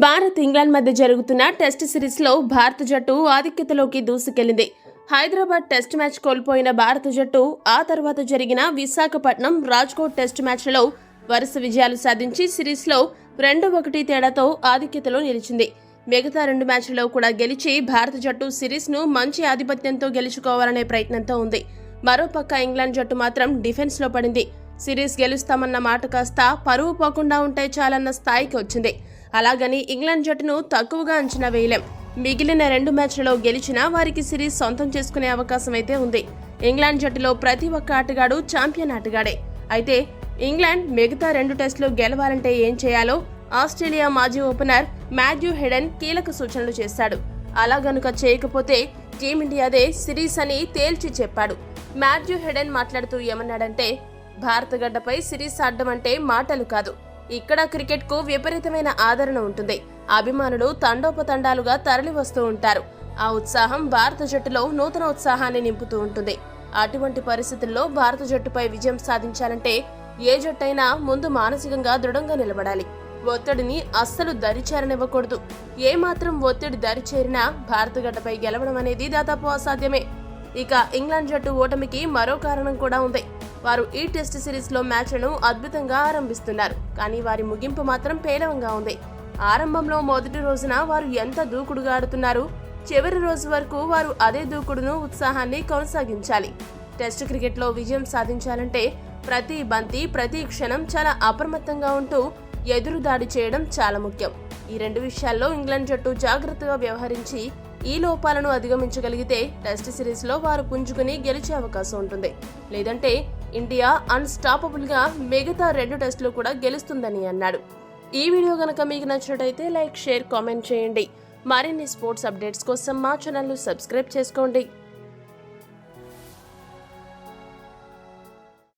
Bharat England మధ్య జరుగుతున్న test సిరీస్లో భారత జట్టు ఆధిక్యతలోకి దూసుకెళ్లింది. హైదరాబాద్ టెస్ట్ మ్యాచ్ కోల్పోయిన భారత జట్టు ఆ తర్వాత జరిగిన విశాఖపట్నం, రాజ్కోట్ టెస్ట్ మ్యాచ్లలో వరుస విజయాలు సాధించి సిరీస్లో 2-1 తేడాతో ఆధిక్యతలో నిలిచింది. మిగతా 2 మ్యాచ్లలో కూడా గెలిచి భారత జట్టు సిరీస్ను మంచి ఆధిపత్యంతో గెలుచుకోవాలనే ప్రయత్నంతో ఉంది. మరోపక్క ఇంగ్లాండ్ జట్టు మాత్రం డిఫెన్స్లో పడింది. సిరీస్ గెలుస్తామన్న మాట కాస్త పరువు పోకుండా ఉంటే చాలన్న స్థాయికి వచ్చింది. అలాగని ఇంగ్లాండ్ జట్టును తక్కువగా అంచనా వేయలేం. మిగిలిన 2 మ్యాచ్లలో గెలిచినా వారికి సిరీస్ సొంతం చేసుకునే అవకాశం అయితే ఉంది. ఇంగ్లాండ్ జట్టులో ప్రతి ఒక్క ఆటగాడు ఛాంపియన్ ఆటగాడే. అయితే ఇంగ్లాండ్ మిగతా 2 టెస్టులు గెలవాలంటే ఏం చేయాలో ఆస్ట్రేలియా మాజీ ఓపెనర్ మాథ్యూ హెడెన్ కీలక సూచనలు చేశాడు. అలా గనుక చేయకపోతే టీమిండియాదే సిరీస్ అని తేల్చి చెప్పాడు. మాథ్యూ హెడెన్ మాట్లాడుతూ ఏమన్నాడంటే, భారత గడ్డపై సిరీస్ ఆడడం అంటే మాటలు కాదు. ఇక్కడ క్రికెట్కు విపరీతమైన ఆదరణ ఉంటుంది. అభిమానులు తండోపతండాలుగా తరలి వస్తూ ఉంటారు. ఆ ఉత్సాహం భారత జట్టులో నూతన ఉత్సాహాన్ని నింపుతూ ఉంటుంది. అటువంటి పరిస్థితుల్లో భారత జట్టుపై విజయం సాధించాలంటే ఏ జట్టైనా ముందు మానసికంగా దృఢంగా నిలబడాలి. ఒత్తిడిని అస్సలు దరిచేరనివ్వకూడదు. ఏమాత్రం ఒత్తిడి దరిచేరినా భారత గడ్డపై గెలవడం అనేది దాదాపు అసాధ్యమే. ఇక ఇంగ్లాండ్ జట్టు ఓటమికి మరో కారణం కూడా ఉంది. వారు ఈ టెస్ట్ సిరీస్లో మ్యాచ్లను అద్భుతంగా ఆరంభిస్తున్నారు. కానీ వారి ముగింపు మాత్రం పేలవంగా ఉంది. ఆరంభంలో మొదటి రోజున వారు ఎంత దూకుడుగా ఆడుతున్నారు, చివరి రోజు వరకు వారు అదే దూకుడును, ఉత్సాహాన్ని కొనసాగించాలి. టెస్ట్ క్రికెట్లో విజయం సాధించాలంటే ప్రతి బంతి, ప్రతి క్షణం చాలా అప్రమత్తంగా ఉంటూ ఎదురు దాడి చేయడం చాలా ముఖ్యం. ఈ 2 విషయాల్లో ఇంగ్లాండ్ జట్టు జాగ్రత్తగా వ్యవహరించి ఈ లోపాలను అధిగమించగలిగితే టెస్ట్ సిరీస్లో వారు పుంజుకుని గెలిచే అవకాశం ఉంటుంది. లేదంటే ఇండియా అన్స్టాపబుల్ గా మిగతా 2 టెస్టులు కూడా గెలుస్తుందని అన్నాడు. ఈ వీడియో గనక మీకు నచ్చినట్టయితే లైక్, షేర్, కామెంట్ చేయండి. మరిన్ని స్పోర్ట్స్ అప్డేట్స్ కోసం మా ఛానల్ ను సబ్స్క్రైబ్ చేసుకోండి.